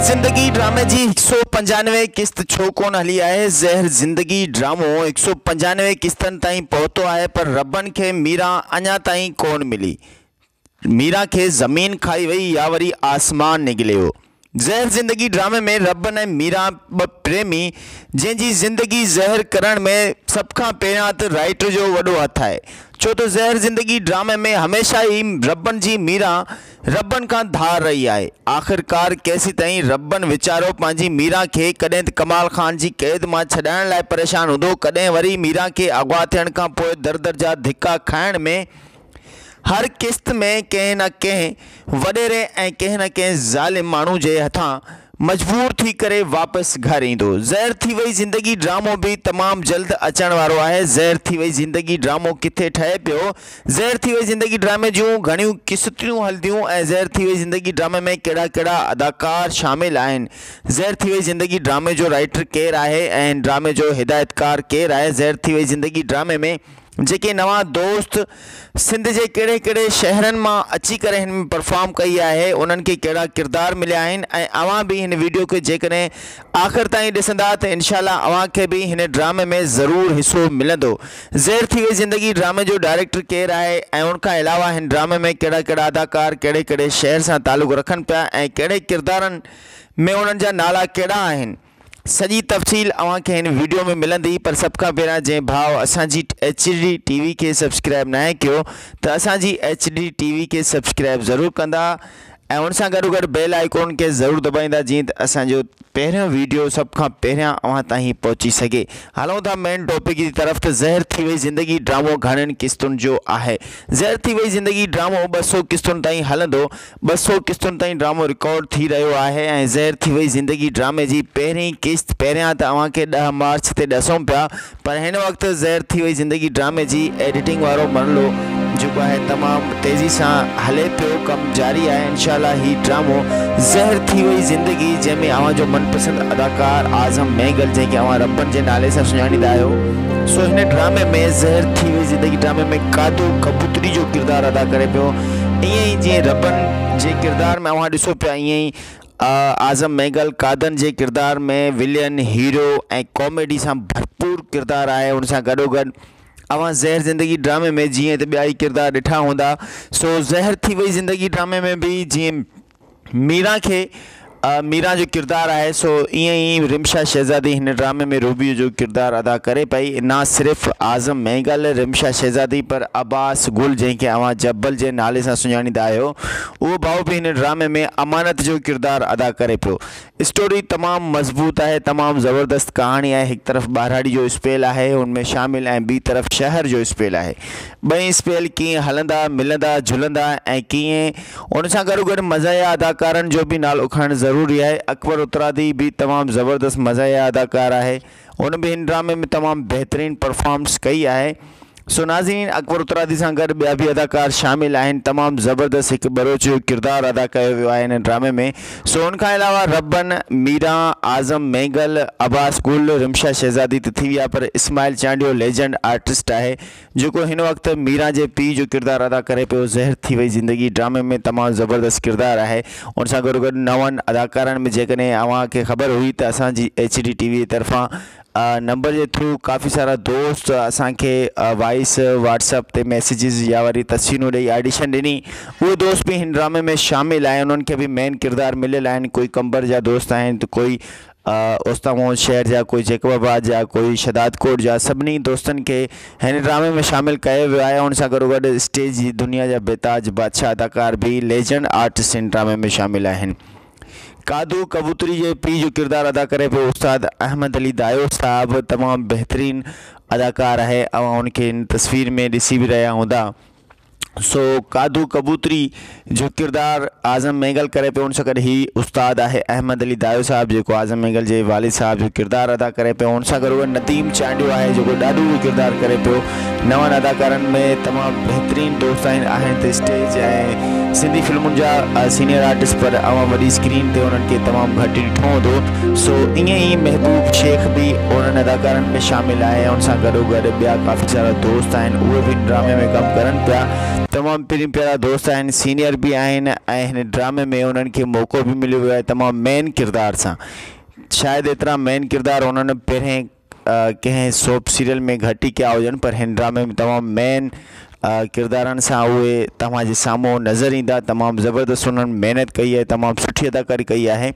ज़हर ज़िंदगी ड्रामे जी 195 किस्त छो कोन हली आहे। ज़हर ज़िंदगी ड्रामो 195 किस्तनि ताईं पहुतो आहे, पर रबनि खे मीरा अञा ताईं कोन मिली। मीरा खे ज़मीन खाई वई या वरी आसमान निकिलियो। ज़हर ज़िंदगी ड्रामे में रबन ऐं मीरा ॿ प्रेमी जंहिंजी ज़िंदगी ज़हर करण में सभ खां पहिरियां त राइटर जो वॾो हथु आहे, छो त ज़हर ज़िंदगी ड्रामे में हमेशह ई रबन जी मीरा रबन खां धार रही आहे। आख़िरकार केसी ताईं रबन वीचारो पंहिंजी मीरा खे कॾहिं त कमाल ख़ान जी क़ैद मां छॾाइण लाइ परेशान हूंदो, कॾहिं वरी मीरा खे अगवा थियण खां पोइ दर दर जा धिका खाइण में हर किस्त में कंहिं न कंहिं वॾेरे ऐं कंहिं न कंहिं ज़ालिम माण्हू जे हथां मजबूर थी करे वापसि घर ईंदो। ज़हर थी वई ज़िंदगी ड्रामो भी तमामु जल्द अचण वारो आहे। ज़हर थी वई ज़िंदगी ड्रामो किथे ठहे पियो? ज़हर थी वई ज़िंदगी ड्रामे जूं घणियूं किस्तूं हलंदियूं ऐं ज़हर थी वई ज़िंदगी ड्रामे में कहिड़ा कहिड़ा अदाकार शामिल आहिनि? ज़हर थी वई ज़िंदगी ड्रामे जो राइटर केरु आहे ऐं ड्रामे जो हिदायतकार केरु आहे? ज़हर थी वई ज़िंदगी ड्रामे में जेके नवां दोस्त सिंध जे कहिड़े कहिड़े शहरनि मां अची करे हिन में परफॉर्म कई आहे, उन्हनि खे कहिड़ा किरदार मिलिया आहिनि ऐं अव्हां बि हिन वीडियो खे जेकॾहिं आख़िर ताईं ॾिसंदा त इनशाला अव्हां खे बि हिन ड्रामे में ज़रूरु हिसो मिलंदो। ज़हर थी वई ज़िंदगी ड्रामे जो डायरेक्टर केरु आहे ऐं उनखां अलावा हिन ड्रामे में कहिड़ा कहिड़ा अदाकार कहिड़े कहिड़े शहर सां तालुक़ु रखनि पिया ऐं कहिड़े किरदारनि में उन्हनि जा नाला कहिड़ा आहिनि, सॼी तफ़सील अव्हां खे हिन वीडियो में मिलंदी। पर सभ खां पहिरियां जंहिं भाउ असांजी HD TV खे सब्सक्राइब न आहे कयो त असांजी HD TV खे सब्सक्राइब ज़रूरु कंदा ऐं उन सां गॾोगॾु बेल आइकॉन खे ज़रूरु दॿाईंदा, जीअं त असांजो पहिरियों वीडियो सभ खां पहिरियां अव्हां ताईं पहुची सघे। हलूं था मेन टॉपिक जी तरफ़। त ज़हर थी वई ज़िंदगी ड्रामो घणनि किस्तुनि जो आहे? ज़हर थी वई ज़िंदगी ड्रामो 200 किस्तुनि ताईं हलंदो। 200 किस्तुनि ताईं ड्रामो रिकॉर्ड थी रहियो आहे ऐं ज़हर थी वई ज़िंदगी ड्रामे जी पहिरीं किस्त पहिरियां त अव्हां खे 10 मार्च ते ॾसूं पिया, पर हिन वक़्तु ज़हर थी वई ज़िंदगी ड्रामे जी एडिटिंग वारो मरलो जेको आहे तमामु तेज़ी सां हले पियो, कमु जारी आहे। इनशाला ही ड्रामो ज़हर थी वई ज़िंदगी जंहिंमें अव्हां जो मनपसंद अदाकार आज़म मैगल जंहिंखे अव्हां रबन जे नाले सां सुञाणींदा आहियो, सो हिन ड्रामे में ज़हर थी वई ज़िंदगी ड्रामे में कादो कबूतरी जो किरदारु अदा करे पियो। ईअं ई जीअं रबन जे किरदार में अव्हां ॾिसो पिया, ईअं ई आज़म मैगल कादन जे किरदार में विलियन हीरो ऐं कॉमेडी सां भरपूर किरदारु आहे। उन सां गॾोगॾु अव्हां ज़हर ज़िंदगी ड्रामे में जीअं त ॿिया ई किरदार ॾिठा हूंदा, सो ज़हर थी वई ज़िंदगी ड्रामे में भी जीअं मीरा जो किरदारु आहे, सो ईअं ई रिमशा शहज़ादी हिन ड्रामे में रूबी जो किरदारु अदा करे पई। ना सिर्फ़ु आज़म मैगल रिमशा शहज़ादी, पर अब्बास गुल जंहिंखे अव्हां जब्बल जे नाले सां सुञाणींदा आहियो, उहो भाउ बि हिन ड्रामे में अमानत जो किरदारु अदा करे पियो। स्टोरी तमामु मज़बूत आहे, तमामु ज़बरदस्त कहाणी आहे। हिकु तरफ़ ॿारहाड़ी जो स्पेल आहे उनमें शामिल ऐं ॿी तरफ़ शहर जो स्पेल आहे। ॿई स्पेल कीअं हलंदा मिलंदा झुलंदा ऐं कीअं उन सां गॾोगॾु मज़ाया अदाकारनि जो बि नालो खणणु ज़रूरी आहे। अकबर उत्तरादी भी तमामु ज़बरदस्त मज़ाया अदाकार आहे, उन भी हिन ड्रामे में तमामु बहितरीन परफॉर्मेंस कई आहे। सो नाज़रीन, अकबर उत्तरादी सां गॾु ॿिया बि अदाकार शामिल आहिनि। तमामु ज़बरदस्त हिकु बलोच जो किरदारु अदा कयो वियो आहे हिन ड्रामे में। सो उनखां अलावा रबन, मीरा, आज़म मैगल, अब्बास गुल, रिमशा शहज़ादी त थी विया, पर इस्माइल चांडियो लेजेंड आर्टिस्ट आहे जेको हिन वक़्तु मीरा जे पीउ जो किरदारु अदा करे पियो। ज़हर थी वई ज़िंदगी ड्रामे में तमामु ज़बरदस्त किरदारु आहे। उन सां गॾोगॾु नवनि अदाकारनि में जेकॾहिं अव्हां खे ख़बर हुई त असांजी HD TV जी तरफ़ां नंबर जे थ्रू काफ़ी सारा दोस्त असांखे वॉइस व्हाट्सअप ते मैसेजिस या वरी तस्वीरूं ॾेई ऑडिशन ॾिनी, उहे दोस्त भी हिन ड्रामे में शामिल आहिनि। उन्हनि खे भी मेन किरदार मिलियल आहिनि। कोई कंबर जा दोस्त आहिनि त कोई ओस्तामोद शहर जा, कोई जैकबाबाद जा, कोई शदादकोट जा। सभिनी दोस्तनि खे हिन ड्रामे में शामिल कयो वियो आहे। उन सां गॾोगॾु स्टेज जी दुनिया जा बेताज बादशाह अदाकार भी लेजेंड आर्टिस्ट हिन ड्रामे में शामिल आहिनि। कादू कबूतरी जे पीउ जो किरदारु अदा करे पियो उस्ताद अहमद अली दायो साहब, तमामु बहितरीन अदाकार आहे। अव्हां उनखे हिन तस्वीर में ॾिसी भी रहिया हूंदा। सो कादू कबूतरी जो किरदारु आज़म मैगल करे पियो। उन सां गॾु ही उस्ताद आहे अहमद अली दायो साहब जेको आज़म मैगल जे वालिद साहब जो किरदारु अदा करे पियो। उन सां गॾु नदीम चांडियो आहे जेको ॾाढो किरदारु करे पियो। नवनि अदाकारनि में तमामु बहितरीन दोस्त आहिनि त स्टेज ऐं सिंधी फिल्मुनि जा सीनियर आर्टिस्ट, पर अव्हां वॾी स्क्रीन ते उन्हनि खे तमामु घटि ॾिठो हूंदो। सो ईअं ई महबूब शेख भी उन्हनि अदाकारनि में शामिल आहे। उन सां गॾोगॾु ॿिया काफ़ी सारा दोस्त आहिनि, उहे भी ड्रामे में कमु करनि पिया। तमाम प्रिय प्यारा दोस्त आहिनि, सीनियर भी आहिनि ऐं हिन ड्रामे में उन्हनि खे मौक़ो भी मिलियो वियो आहे तमामु मेन किरदार सां। शायदि एतिरा मेन किरदार उन्होंने पहिरें कंहिं सोप सीरियल में घटि ई कया हुजनि, पर हिन ड्रामे में तमामु मेन किरदारनि सां उहे तव्हांजे साम्हूं नज़र ईंदा। तमामु ज़बरदस्त उन्हनि महिनत कई आहे, तमामु सुठी अदाकारी कई आहे।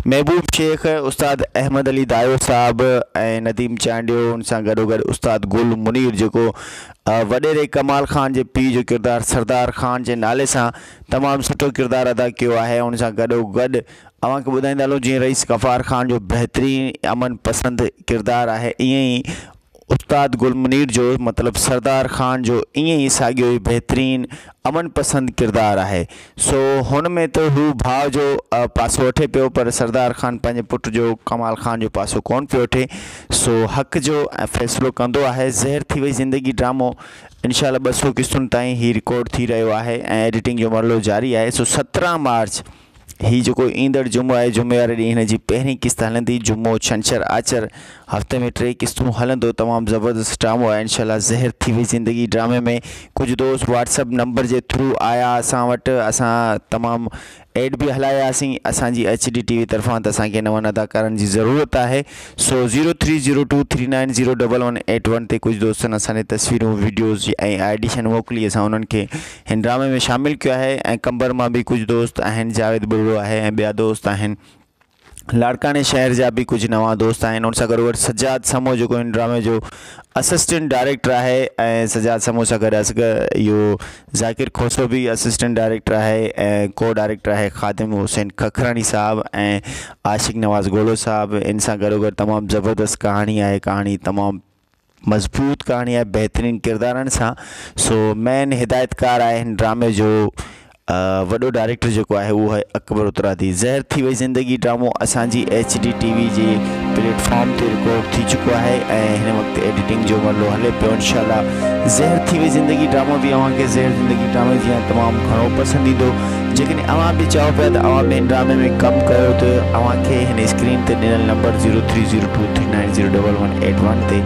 महबूब शेख, उस्ताद अहमद अली दायो साहब ऐं नदीम चांडियो, उन सां गॾोगॾु उस्ताद गुल मुनीर जेको वॾेरे कमाल ख़ान जे पीउ जो किरदारु सरदार ख़ान जे नाले सां तमामु सुठो किरदारु अदा कयो आहे। उन सां गॾोगॾु अव्हांखे ॿुधाईंदा हलूं जीअं रईस गफ़ार ख़ान जो बहितरीनु अमन पसंदि किरदारु आहे, ईअं ई उस्ताद गुल मुनीर जो मतिलबु सरदार ख़ान जो ईअं ई साॻियो ई बहितरीनु अमन पसंदि किरदारु आहे। सो हुन में त हू भाउ जो पासो वठे पियो, पर सरदार ख़ान पंहिंजे पुट जो कमाल ख़ान जो पासो कोन पियो वठे। सो हक़ जो फ़ैसिलो कंदो आहे। ज़हर थी वई ज़िंदगी ड्रामो इंशाल्लाह 200 किस्तुनि ताईं ही रिकॉर्ड थी रहियो आहे ऐं एडिटिंग जो मरहलो जारी आहे। सो 17 मार्च ही जो ईंदड़ जुमो आहे, जुमे वारे ॾींहुं हिन जी पहिरीं किस्त हलंदी। जुमो, छंछरु, आचर हफ़्ते में 3 किस्तूं हलंदो। तमामु ज़बरदस्त ड्रामो आहे इंशाल्लाह। ज़हर थी वई ज़िंदगी ड्रामे में कुझु दोस्त व्हाट्सअप नंबर जे थ्रू आया असां वटि, असां तमामु एड भी हलायासीं असांजी HD TV तरफ़ां, त असांखे नवनि अदाकारनि जी ज़रूरत आहे। सो 0302390181 ते कुझु दोस्तनि असांजे तस्वीरूं, वीडियोज़ ऐं एडिशन मोकिली, असां उन्हनि खे हिन ड्रामे में शामिलु कयो आहे। ऐं कंबर मां भी कुझु दोस्त आहिनि, जावेद बुर्रो आहे ऐं ॿिया दोस्त आहिनि, लाड़काने शहर जा भी कुछ नवा दोस्त आहिनि। उन सां गॾु सजाद समो जेको हिन ड्रामे जो असिस्टेंट डायरेक्टर आहे ऐं सजाद समो सां गॾु इहो ज़ाकिर खोसो भी असिस्टेंट डायरेक्टर आहे ऐं को डायरेक्टर आहे ख़ादिम हुसैन खखरानी साहब ऐं आशिक नवाज़ गोलो साहब। इन सां गॾोगॾु तमामु ज़बरदस्त कहाणी आहे, कहाणी तमामु मज़बूत कहाणी आहे बहितरीनु किरदारनि सां। सो मेन हिदायतकार आहे हिन ड्रामे जो वॾो डायरेक्टर जेको आहे उहो आहे अकबर उत्तरादी। ज़हर थी वई ज़िंदगी ड्रामो असांजी HD TV जे प्लेटफॉर्म ते रिकॉर्ड थी चुको आहे ऐं हिन वक़्तु एडिटिंग जो मरहलो हले पियो इंशाल्लाह। ज़हर थी वई ज़िंदगी ड्रामो भी अव्हांखे ज़हर ज़िंदगी ड्रामे जी तमामु घणो पसंदि ईंदो। जेकॾहिं अव्हां बि चओ पिया त अव्हां बि हिन ड्रामे में कमु कयो, त अव्हांखे हिन स्क्रीन ते ॾिनल नंबर 0302390181 ते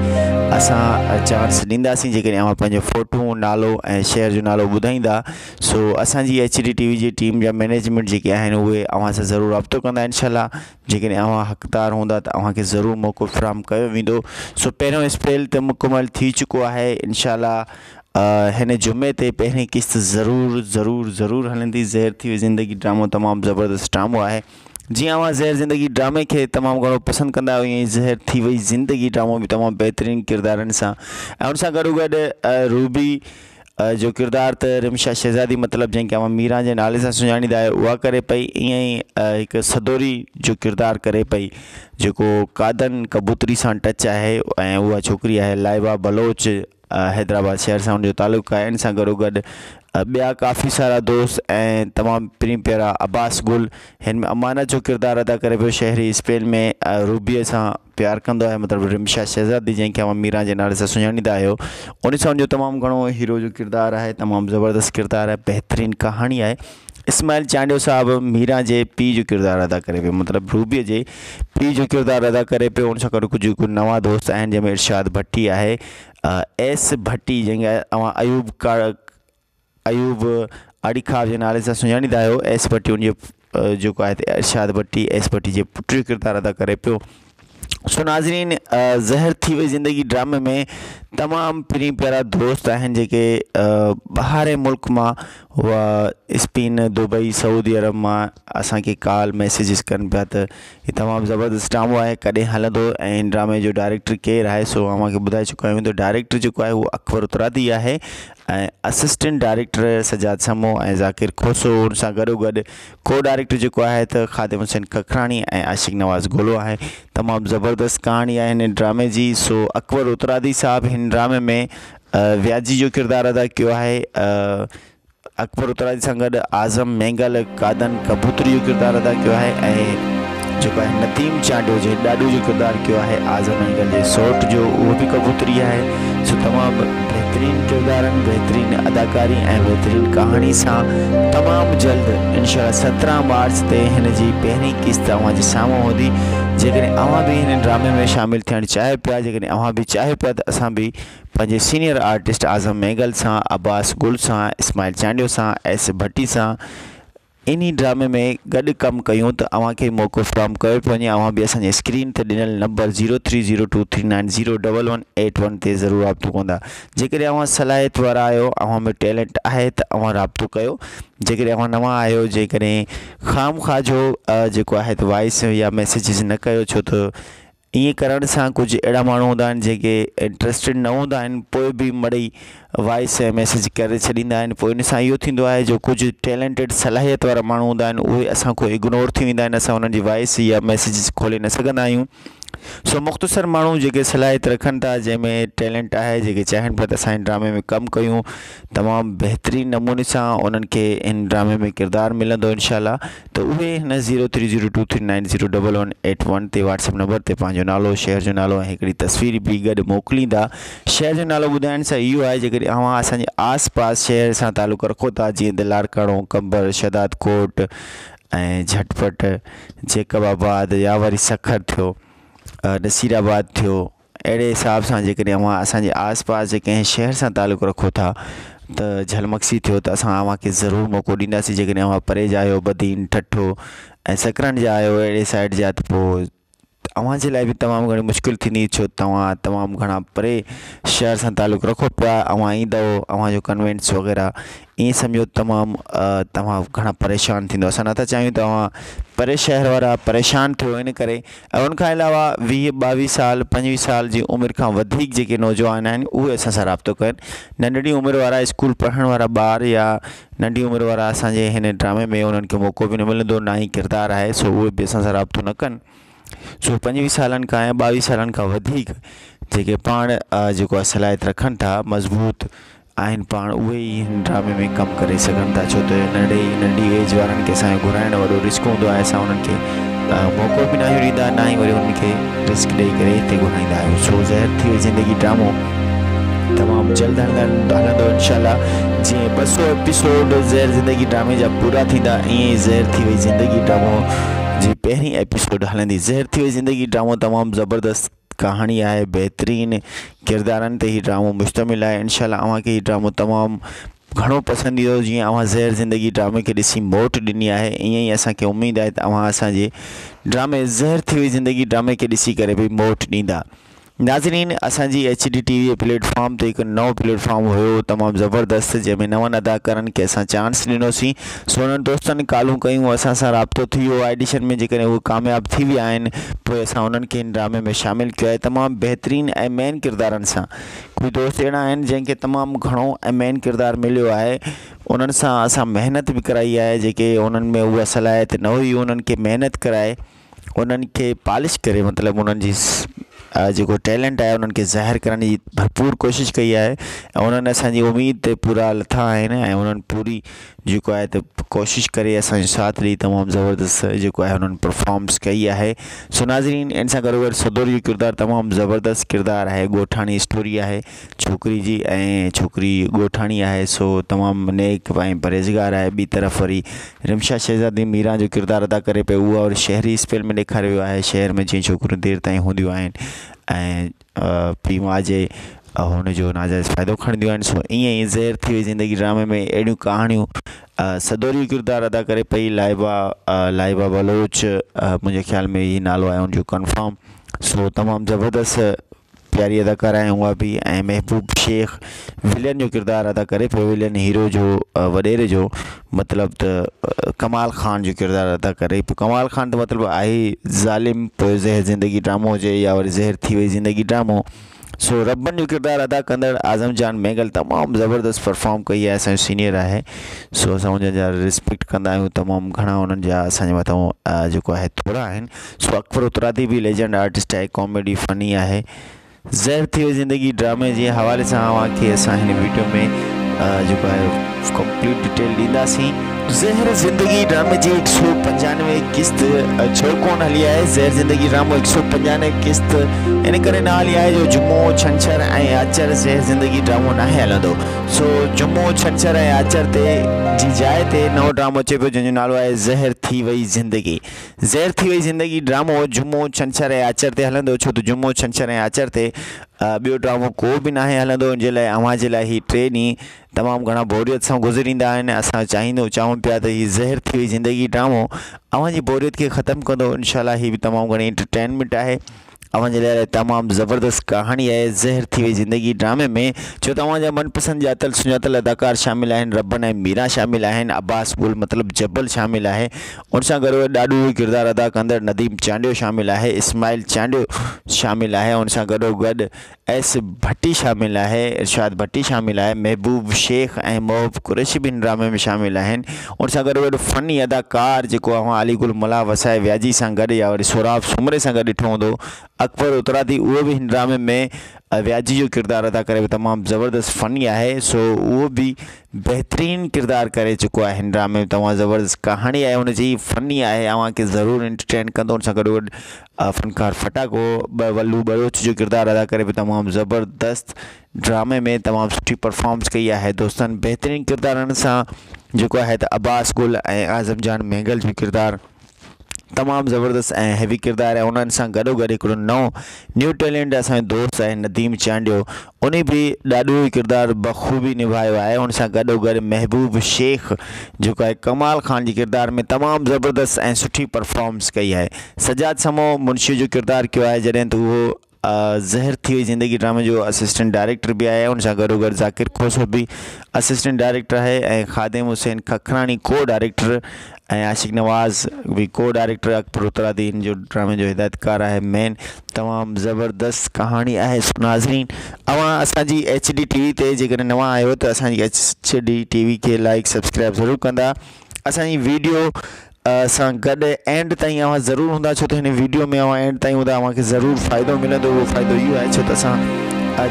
असां चांस ॾींदासीं जेकॾहिं अव्हां पंहिंजो फ़ोटो, नालो ऐं शहर जो नालो ॿुधाईंदा। सो असांजी HD TV जी टीम जा मैनेजमेंट जेके आहिनि उहे अव्हां सां ज़रूरु राब्तो कंदा इंशाल्लाह। जेकॾहिं अव्हां हक़दार हूंदा त अव्हांखे ज़रूरु मौक़ो फ़राहम कयो वेंदो। सो पहिरियों स्पेल त मुकमल थी चुको आहे इंशाल्लाह। हिन जुमे ते पहिरीं किस्त ज़रूरु हलंदी। ज़हर थी वई ज़िंदगी ड्रामो तमामु ज़बरदस्त ड्रामो आहे। जीअं अव्हां ज़हर ज़िंदगी ड्रामे खे तमामु घणो पसंदि कंदा आहियो, ईअं ज़हर थी वई ज़िंदगी ड्रामो भी तमामु बहितरीनु किरदारनि सां ऐं उन सां गॾोगॾु रूबी जो किरदारु त रिमशा शहज़ादी मतिलबु जंहिंखे अव्हां मीरा जे नाले सां सुञाणींदा आहियो उहा करे पई, ईअं ई हिकु सदोरी जो किरदारु करे पई जेको कादन कबूतरी सां टच आहे ऐं उहा छोकिरी आहे लाइबा बलोच, हैदराबाद शहर सां उनजो तालुक़ु आहे। इन सां गॾोगॾु ॿिया काफ़ी सारा दोस्त ऐं तमामु प्रिय प्यारा अब्बास गुल हिन में अमानत जो किरदारु अदा करे पियो। शहरी स्पेल में रूबीअ सां प्यारु कंदो आहे, मतिलबु रिमशा शहज़ादी जंहिंखे अव्हां मीरा जे नाले सां सुञाणींदा आहियो। उन सां उनजो तमामु घणो हीरो जो किरदारु आहे, तमामु ज़बरदस्त किरदारु आहे, बहितरीनु कहाणी आहे। इस्माइल चांडियो साहब मीरा जे पीउ जो किरदारु अदा करे पियो, मतिलबु रूबीअ जे पीउ जो किरदारु अदा करे पियो। उन सां गॾु कुझु नवां दोस्त आहिनि जंहिंमें इरशाद भट्टी आहे, एस भट्टी जंहिंखे अव्हां अयूब आड़ी ख़्वाब जे नाले सां सुञाणींदा आहियो। एस भट्टी उनजो जेको आहे इरशाद भट्टी एस भट्टी जे पुट जो किरदारु अदा करे पियो। सो नाज़रीन, ज़हर थी वई ज़िंदगी ड्रामे में तमामु प्रिय प्यारा दोस्त आहिनि जेके ॿाहिरि मुल्क मां उहा स्पेन, दुबई, सऊदी अरब मां असांखे कॉल मैसेजिस कनि पिया त हीउ तमामु ज़बरदस्त ड्रामो आहे, कॾहिं हलंदो ऐं हिन ड्रामे जो डायरेक्टर केरु आहे। सो अव्हांखे ॿुधाए चुका आहियूं त डायरेक्टर जेको आहे उहो अकबर उत्तरादी आहे ऐं असिस्टेंट डायरेक्टर सजाद समो ऐं ज़ाकिर खोसो। उन सां गॾोगॾु को डायरेक्टर जेको आहे त ख़ादिम हुसैन खखरानी ऐं आशिक नवाज़ गोलो आहे। तमामु ज़बरदस्त कहाणी आहे हिन ड्रामे जी। सो अकबर उत्तरादी साहब हिन ड्रामे में व्याजी जो किरदारु अदा कयो आहे। अकबर उत्तरादी सां गॾु आज़म मेंगल कादन कबूतरी जो किरदारु अदा कयो आहे ऐं जेको आहे नदीम चांडियो जे ॾाॾू जो किरदारु कयो आहे आज़म मेंगल जे सौट जो, उहो बि कबूतरी आहे। सो तमामु बेहतरीन किरदारनि, बेहतरीन अदाकारी ऐं बेहतरीन कहानी सां तमामु जल्द इंशाअल्लाह 17 मार्च ते हिन जी पहिरीं किस्त अव्हां जे साम्हूं हूंदी। जेकॾहिं अव्हां बि हिन ड्रामे में शामिल थियणु चाहियो पिया, जेकॾहिं अव्हां बि चाहियो पिया त असां बि पंहिंजे सीनियर आर्टिस्ट आज़म मेगल सां, अब्बास गुल सां, इस्माइल चांडियो सां, एस भट्टी सां इन्ही ड्रामे में गॾु कमु कयूं त अव्हांखे मौक़ो फ़राहम कयो पियो वञे। अव्हां बि असांजे स्क्रीन ते ॾिनल नंबर 0302390181 ते ज़रूरु राब्तो कंदा। जेकॾहिं अव्हां सलाहियत वारा आहियो, अव्हां में टैलेंट आहे त अव्हां राब्तो कयो। जेकॾहिं अव्हां नवां आहियो, जेकॾहिं ख़ामख़ा जो जेको आहे त वॉइस या मैसेजिस न कयो, छो त ईअं करण सां कुझु अहिड़ा माण्हू हूंदा आहिनि जेके इंट्रस्टेड न हूंदा आहिनि, पोइ बि मड़ई वॉइस ऐं मैसेज करे छॾींदा आहिनि। पोइ इन सां इहो थींदो आहे जो कुझु टैलेंटेड सलाहियत वारा माण्हू हूंदा आहिनि, उहे असां खां इग्नोर थी वेंदा आहिनि, असां उन्हनि जी वॉइस या मैसेजिस खोले न सघंदा आहियूं। सो मुख़्तसर माण्हू जेके सलाहियत रखनि था, जंहिंमें टैलेंट आहे, जेके चाहिनि पिया त असां ड्रामे में कमु कयूं, तमामु बहितरीन नमूने सां उन्हनि खे इन ड्रामे में किरदारु मिलंदो इंशाअल्लाह, त उहे हिन 0302390181 ते व्हाट्सएप नंबर ते पंहिंजो नालो, शहर जो नालो ऐं हिकिड़ी तस्वीर बि गॾु मोकिलींदा। शहर जो नालो ॿुधाइण सां इहो आहे, जेकॾहिं अव्हां असांजे आस पास शहर सां तालुक़ रखो था, जीअं दिलारकाणो, कंबर, शदाद कोट ऐं झटपट, जेकबाबाद या वरी सखर थियो, नसीराबाद थियो, अहिड़े हिसाब सां जेकॾहिं अव्हां असांजे आस पास जे कंहिं शहर सां तालुक़ रखो था त झलमक्सी थियो त असां अव्हांखे ज़रूरु मौक़ो ॾींदासीं। जेकॾहिं अव्हां परे जा आहियो, बदीन, ठठो ऐं सकरन जा आहियो, अहिड़े साइड जा, त पोइ अव्हां जे लाइ बि तमामु घणी मुश्किल थींदी, छो तव्हां तमामु घणा परे शहर सां तालुक़ रखो पिया। अव्हां ईंदव, अव्हांजो कन्वेंस वग़ैरह ईअं सम्झो तमामु तव्हां घणा परेशान थींदो। असां नथा चाहियूं त अव्हां परे शहर वारा परेशान थियो, इन करे। ऐं उनखां अलावा 20-22 साल 25 साल जी उमिरि खां वधीक जेके नौजवान आहिनि, उहे असां सां राब्तो कनि। नंढड़ी उमिरि वारा स्कूल पढ़ण वारा ॿार या नंढी उमिरि वारा असांजे हिन ड्रामे में उन्हनि खे मौक़ो बि न मिलंदो, ना ई किरदारु आहे, सो उहे बि असां सां राब्तो न कनि। सो 25 सालनि खां ऐं 22 सालनि खां वधीक जेके पाण जेको आहे सलाहियत रखनि था, मज़बूत आहिनि पाण, उहे ई हिन ड्रामे में कमु करे सघनि था। छो त नंढी एज वारनि खे असांजो घुराइण वॾो रिस्क हूंदो आहे। असां उन्हनि खे मौक़ो बि न ॾींदा, ना ई वरी उन्हनि खे रिस्क ॾेई करे हिते घुराईंदा आहियूं। सो ज़हर थी वई ज़िंदगी ड्रामो तमामु जल्द हलंदो इंशाअल्लाह। जीअं 200 एपिसोड ज़हर ज़िंदगी ड्रामे जा पूरा थींदा, ईअं ई ज़हर थी वई ज़िंदगी ड्रामो जी पहिरीं एपिसोड हलंदी। ज़हर थी वई ज़िंदगी ड्रामो तमामु ज़बरदस्त कहानी आहे, बहितरीन किरदारनि ते ही ड्रामो मुश्तमिल आहे। इंशाअल्लाह अव्हांखे ही ड्रामो तमामु घणो पसंदि ईंदो। जीअं अव्हां ज़हर ज़िंदगी ड्रामे खे ॾिसी मोट ॾिनी आहे, ईअं ई असांखे उमेदु आहे त अव्हां असांजे ड्रामे ज़हर थी वई ज़िंदगी ड्रामे खे ॾिसी करे बि मोट ॾींदा। नाज़रीन, असांजी HD TV प्लेटफॉर्म ते हिकु नओं प्लेटफॉर्म हुयो तमामु ज़बरदस्त, जंहिंमें नवनि अदाकारनि खे असां चांस ॾिनोसीं। सो उन्हनि दोस्तनि कॉलूं कयूं, असां सां राब्तो थी वियो। ऑडिशन में जेकॾहिं उहे कामयाबु थी विया आहिनि, पोइ असां उन्हनि खे हिन ड्रामे में शामिलु कयो आहे तमामु बहितरीन ऐं मेन किरदारनि सां। कोई दोस्त अहिड़ा आहिनि जंहिंखे तमामु घणो ऐं मेन किरदारु मिलियो आहे, उन्हनि सां असां महिनत बि कराई आहे। जेके उन्हनि में उहा सलाहियत न हुई, उन्हनि खे महिनत कराए, उन्हनि खे पॉलिश करे, मतिलबु उन्हनि जी जेको टैलेंट आहे उन्हनि खे ज़ाहिर करण जी भरपूर कोशिशि कई आहे। ऐं उन्हनि असांजी उमेद ते पूरा लथा आहिनि ऐं उन्हनि पूरी जेको आहे त कोशिशि करे असांजो साथ ॾेई तमामु ज़बरदस्त जेको आहे उन्हनि परफॉर्मेंस कई आहे। सो नाज़रीन, इन सां गॾोगॾु सदोरी जो किरदारु तमामु ज़बरदस्त किरदारु आहे। ॻोठाणी स्टोरी आहे छोकिरी जी, ऐं छोकिरी ॻोठाणी आहे, सो तमामु नेक ऐं परहेज़गार आहे। ॿी तरफ़ वरी रिमशा शहज़ादी मीरा जो किरदारु अदा करे पियो, उहा वरी शहरी स्पेल में ॾेखारियो वियो आहे। शहर में जीअं छोकिरियूं देरि ताईं हूंदियूं आहिनि ऐं पीउ माउ जे हुनजो नाजाइज़ फ़ाइदो खणंदियूं आहिनि। सो ईअं ई ज़हर थी वई ज़िंदगी ड्रामे में अहिड़ियूं कहाणियूं सदोरी जो किरदारु अदा करे पई लाइबा बलोच, मुंहिंजे ख़्याल में ई नालो आहे उनजो कंफर्म। सो तमामु ज़बरदस्त प्यारी अदाकारा आहे उहा बि। ऐं महबूब शेख विलन जो किरदारु अदा करे पियो, विलन हीरो जो वॾेरे जो, मतिलबु त कमाल ख़ान जो किरदारु अदा करे पियो। कमाल ख़ान त मतिलबु आहे ज़ालिम, पोइ ज़हर ज़िंदगी ड्रामो हुजे या वरी ज़हर थी वई ज़िंदगी ड्रामो। सो रबन जो किरदारु अदा कंदड़ आज़म जान मेगल तमामु ज़बरदस्त परफॉर्म कई आहे, असांजो सीनियर आहे। सो असां उनजा रिस्पेक्ट कंदा आहियूं, तमामु घणा उन्हनि जा असांजे मथां जेको आहे थोरा आहिनि। सो अकबर उत्तरादी बि लेजेंड आर्टिस्ट आहे, कॉमेडी फ़नी आहे। ज़हर थी वई ज़िंदगी ड्रामे जे हवाले सां अव्हांखे असां हिन वीडियो में जेको आहे कंप्लीट डिटेल ॾींदासीं। ज़हर ज़िंदगी ड्रामे जी 195 किस्त छो कोन हली है। ज़हर ज़िंदगी ड्रामो 195 किस्त इन करे ना हली है जो जुमो छंछर ऐं आचर ज़हर ज़िंदगी ड्रामो ना हलंदो। सो जुमो छंछर ऐं आचर ते जी जाइ ते नओ ड्रामो अचे पियो जंहिंजो नालो आहे ज़हर थी वई ज़िंदगी। ज़हर थी वई ज़िंदगी ड्रामो जुमो छंछर ऐं आचर ते हलंदो, छो त जुमो छंछर ऐं आचर ते ॿियो ड्रामो को बि नाहे हलंदो। इन जे लाइ अव्हां जे लाइ ही टे ॾींहं तमामु घणा बोरियत सां गुज़रींदा आहिनि। असां चाहियूं पिया त हीअ ज़हर थी वई ज़िंदगी ड्रामो अव्हां जी बोरियत खे ख़तमु कंदो। इनशाला ही बि तमामु घणी एंटरटेनमेंट आहे। अव्हां जे लाइ तमामु ज़बरदस्त कहाणी आहे ज़हर थी वई ज़िंदगी ड्रामे में, छो त अव्हां जा मनपसंद ॼातल सुञातल अदाकार शामिल आहिनि। रबन ऐं मीरा शामिल आहिनि। अब्बास गुल मतिलबु जबल शामिल आहे। उन सां गॾु ॾाढो किरदारु अदा कंदड़ नदीम चांडियो शामिल आहे। इस्माइल चांडियो शामिल आहे। उन सां गॾोगॾु एस भट्टी शामिल आहे। इरशाद भट्टी शामिल आहे। महबूब शेख ऐं महबूब कुरैशी बि हिन ड्रामे में शामिल आहिनि। उन सां गॾोगॾु फ़नी अदाकार जेको अव्हां अलीगुल मला वसाए व्याजी सां गॾु या वरी सोराब सुमरे सां गॾु ॾिठो हूंदो, अकबर उतरादी, उहो बि हिन ड्रामे में व्याजी जो किरदारु अदा करे तमामु ज़बरदस्त फ़नी आहे। सो उहो बि बहितरीनु किरदारु करे चुको आहे हिन ड्रामे में। तमामु ज़बरदस्त कहाणी आहे हुनजी, फ़नी आहे, अव्हांखे ज़रूरु एंटरटेन कंदो। उन सां गॾोगॾु फ़नकार फटाको वल्लू बलोच जो किरदारु अदा करे तमामु ज़बरदस्त ड्रामे में तमामु सुठी परफॉर्मेंस कई आहे दोस्तनि। बहितरीनु किरदारनि सां जेको आहे त अब्बास गुल ऐं आज़म जान महंगल जो किरदारु तमामु ज़बरदस्त ऐं हैवी किरदारु आहे। उन्हनि सां गॾोगॾु हिकिड़ो न्यू टैलेंट असांजो दोस्त आहे नदीम चांडियो, उन बि ॾाढो ई किरदारु बख़ूबी निभायो आहे। उन सां गॾोगॾु महबूब शेख जेको आहे कमाल ख़ान जे किरदार में तमामु ज़बरदस्त ऐं सुठी परफॉर्मेंस कई आहे। सजाद समो मुंशी जो किरदारु कयो आहे, जॾहिं त उहो ज़हर थी वई ज़िंदगी ड्रामे जो असिस्टेंट डायरेक्टर भी आहे। उन सां गॾोगॾु ज़ाकिर खोसो भी असिस्टेंट डायरेक्टर आहे ऐं ख़ादिम हुसैन खखरानी को डायरेक्टर ऐं आशिक नवाज़ भी को डायरेक्टर। अकबर उतरादी इन जो ड्रामे जो हिदायतकार आहे मेन। तमामु ज़बरदस्त कहाणी आहे। नाज़रीन, अव्हां असांजी HD TV ते जेकॾहिं नवां आहियो त असांजी HD TV खे लाइक सब्सक्राइब ज़रूरु कंदा। असांजी वीडियो सां गॾु एंड ताईं अव्हां ज़रूरु हूंदा, छो त हिन वीडियो में अव्हां एंड ताईं हूंदा अव्हांखे ज़रूरु फ़ाइदो मिलंदो। उहो फ़ाइदो इहो आहे छो त असां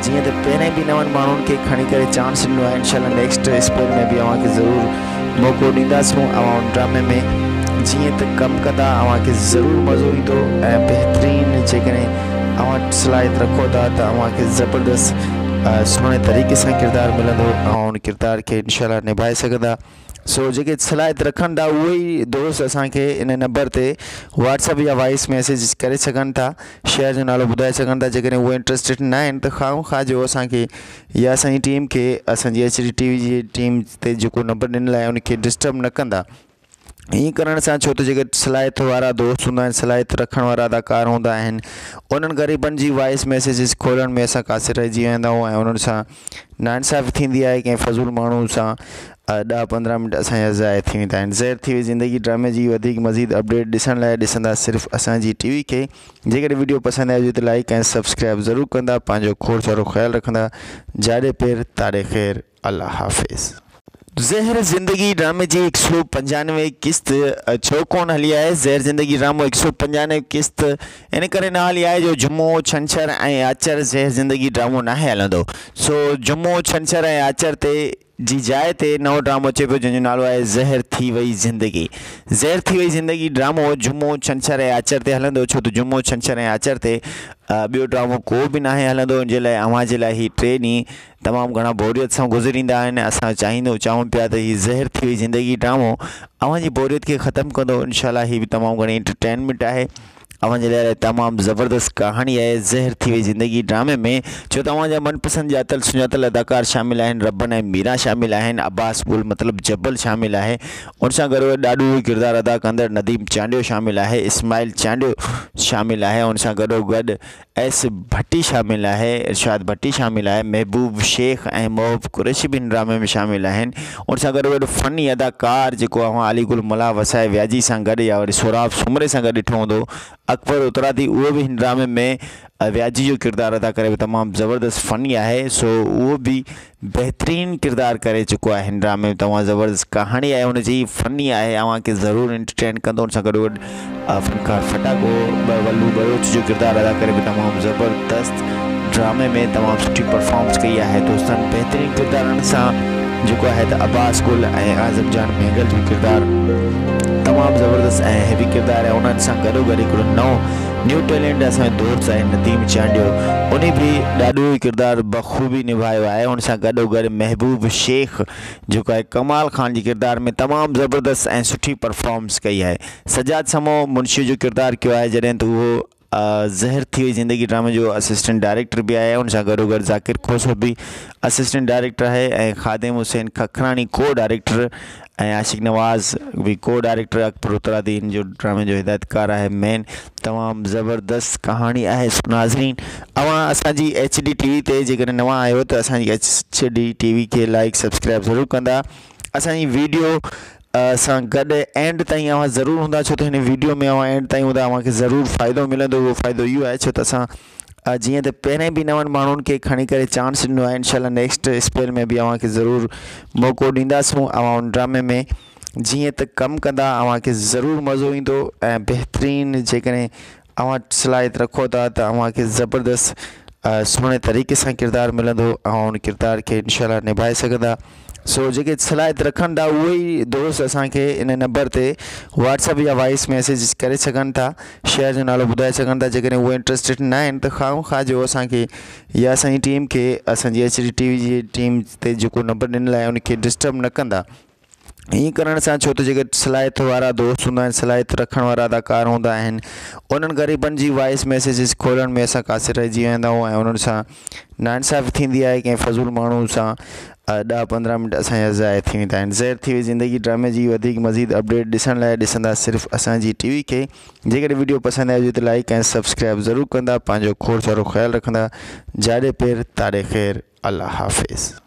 जीअं त पहिरें बि नवनि माण्हुनि खे खणी करे चांस ॾिनो आहे, इनशाला नेक्स्ट स्पेल में बि अव्हांखे ज़रूरु मौक़ो ॾींदासीं। अव्हां उन ड्रामे में जीअं त कमु कंदा अव्हांखे ज़रूरु मज़ो ईंदो ऐं बहितरीनु जेकॾहिं अव्हां सलाहियत रखो था त अव्हांखे ज़बरदस्त सुहिणे तरीक़े सां किरदारु मिलंदो। ऐं उन किरदार खे इनशाला निभाए सघंदा। सो जेके सलाहियत रखनि था उहे ई दोस्त असांखे इन नंबर ते व्हाट्सअप या वॉइस मैसेज करे सघनि था, शहर जो नालो ॿुधाए सघनि था। जेकॾहिं उहे इंट्रस्टेड न आहिनि त ख़ां जो असांखे या असांजी टीम खे असांजी HD TV जी टीम ते जेको नंबर ॾिनल आहे उनखे डिस्टर्ब न कंदा। ईअं करण सां छो त जेके सलाहियत वारा दोस्त हूंदा आहिनि, सलाहियत रखण वारा अदाकार हूंदा आहिनि, उन्हनि ग़रीबनि जी वॉइस मैसेजिस खोलण में असां कासे रहिजी वेंदा आहियूं ऐं उन्हनि सां नाइंसाफ़ी थींदी आहे। कंहिं फज़ूल माण्हू सां 10-15 मिंट असांजा ज़ाया थी वेंदा आहिनि। ज़हर थी वई ज़िंदगी ड्रामे जी वधीक मज़ीद अपडेट ॾिसण लाइ ॾिसंदा सिर्फ़ु असांजी TV खे। जेकॾहिं वीडियो पसंदि आई हुजे त लाइक ऐं सब्सक्राइब ज़रूरु कंदा। पंहिंजो खोड़ सारो ख़्यालु रखंदा। जाॾे पेर ताड़े ख़ैर। अल्लाह हाफ़िज़। ज़हर ज़िंदगी ड्रामे जी 195 किस्त छो कोन हली आहे। ज़हर ज़िंदगी ड्रामो 195 किस्त इन करे न हली आहे जो जुमो छंछर ऐं आचर ज़हर ज़िंदगी ड्रामो न हलंदो। सो जुमो छंछर ऐं आचर ते जी जाइ ते नओ ड्रामो अचे पियो जंहिंजो नालो आहे ज़हर थी वई ज़िंदगी। ज़हर थी वई ज़िंदगी ड्रामो जुमो छंछर ऐं आचर ते हलंदो, छो त जुमो छंछर ऐं आचर ते ॿियो ड्रामो को बि नाहे हलंदो। इन जे लाइ अव्हां जे लाइ ही टे ॾींहं तमामु घणा बोरियत सां गुज़रींदा आहिनि। असां चाहियूं पिया त हीअ ज़हर थी वई ज़िंदगी ड्रामो अव्हां जी बोरियत खे ख़तमु कंदो। इनशाला ही बि तमामु घणी एंटरटेनमेंट आहे। अव्हां जे लाइ तमामु ज़बरदस्त कहाणी आहे ज़हर थी वई ज़िंदगी ड्रामे में, छो त अव्हां जा मनपसंद ॼातल सुञातल अदाकार शामिल आहिनि। रबन ऐं मीरा शामिल आहिनि। अब्बास गुल मतिलबु जबल शामिल आहे। उन सां गॾु ॾाढो ई किरदारु अदा कंदड़ नदीम चांडियो शामिल आहे। इस्माइल चांडियो शामिल आहे। उन सां गॾोगॾु एस भट्टी शामिल आहे। इरशाद भट्टी शामिल आहे। महबूब शेख ऐं महबूब कुरैशी बि हिन ड्रामे में शामिल आहिनि। उन सां गॾोगॾु फ़नी अदाकार जेको अव्हां अलीगुल मला वसाए व्याजी सां गॾु या वरी सोराब सुमरे सां गॾु ॾिठो हूंदो, अकबर उतरादी, उहो बि हिन ड्रामे में व्याजी जो किरदारु अदा करे तमामु ज़बरदस्त फ़नी आहे। सो उहो बि बहितरीनु किरदारु करे चुको आहे हिन ड्रामे में। तमामु ज़बरदस्त कहाणी आहे हुनजी, फ़नी आहे, अव्हांखे ज़रूरु एंटरटेन कंदो। उन सां गॾोगॾु फ़नकार फटाको वल्लू बलोच जो किरदारु अदा करे तमामु ज़बरदस्त ड्रामे में तमामु सुठी परफॉर्मेंस कई आहे दोस्तनि। बहितरीनु किरदारनि सां जेको आहे त अब्बास गुल ऐं आज़म जान महंगल जो किरदारु तमामु ज़बरदस्त ऐं हैवी किरदारु आहे। उन्हनि सां गॾोगॾु हिकिड़ो न्यू टैलेंट असांजो दोस्त आहे नदीम चांडियो, उन भी ॾाढो ई किरदारु बख़ूबी निभायो आहे। उन सां गॾोगॾु महबूब शेख जेको आहे कमाल ख़ान जे किरदार में तमामु ज़बरदस्त ऐं सुठी परफॉर्मेंस कई आहे। सजाद समो मुंशी जो किरदारु कयो आहे, जॾहिं त उहो ज़हर थी वई ज़िंदगी ड्रामे जो असिस्टेंट डायरेक्टर भी आहे। उन सां गॾोगॾु ज़ाकिर खोसर भी असिस्टेंट डायरेक्टर आहे ऐं ख़ादिम हुसैन खखरानी को डायरेक्टर ऐं आशिक नवाज़ भी को डायरेक्टर। अकबर उत्तरादीन जो ड्रामे जो हिदायतकार आहे मेन। तमामु ज़बरदस्त कहानी आहे। नाज़रीन अवां असांजी HD TV ते जेकॾहिं नवां आयो त असांजी HD TV खे लाइक सब्सक्राइब ज़रूरु कंदा। असांजी वीडियो सां गॾु एंड ताईं अवां ज़रूरु हूंदा, छो त हिन वीडियो में अवां एंड ताईं हूंदा अवांखे ज़रूरु फ़ाइदो मिलंदो। उहो फ़ाइदो इहो आहे छो त असां जीअं त पहिरें भी नवनि माण्हुनि खे खणी करे चांस ॾिनो आहे, इंशाल्लाह नेक्स्ट स्पेल में भी अवांखे ज़रूरु मौक़ो ॾींदासूं। अवां उन ड्रामे में जीअं त कमु कंदा अवांखे ज़रूरु मज़ो ईंदो ऐं बहितरीन जेकॾहिं अवां सलाहियत रखो था त अवांखे ज़बरदस्त सुहिणे तरीक़े सां किरदारु मिलंदो। अवां उन किरदार खे इंशाल्लाह निभाए सघंदा। सो जेके सलाहियत रखनि था उहे ई दोस्त असांखे इन नंबर ते व्हाट्सअप या वॉइस मैसेज करे सघनि था, शहर जो नालो ॿुधाए सघनि था। जेकॾहिं उहे इंट्रस्टेड न आहिनि त ख़ां जो असांखे या असांजी टीम खे असांजी HD TV जी टीम ते जेको नंबर ॾिनल आहे उनखे डिस्टर्ब न कंदा। ईअं करण सां छो त जेके सलाहियत वारा दोस्त हूंदा आहिनि, सलाहियत रखण वारा अदाकार हूंदा आहिनि, उन्हनि ग़रीबनि जी वॉइस मैसेजिस खोलण में असां कासे रहिजी वेंदा आहियूं ऐं उन्हनि सां नाइंसाफ़ी थींदी आहे। कंहिं फज़ूल माण्हू सां 10-15 मिंट असांजा ज़ाया थी वेंदा आहिनि। ज़हर थी वई ज़िंदगी ड्रामे जी वधीक मज़ीद अपडेट ॾिसण लाइ ॾिसंदा सिर्फ़ु असांजी TV खे। जेकॾहिं वीडियो पसंदि आयो त लाइक ऐं सब्सक्राइब ज़रूरु कंदा। पंहिंजो खोड़ सारो ख़्यालु रखंदा। जाॾे पेर ताड़े ख़ैर। अल्लाह हाफ़िज़।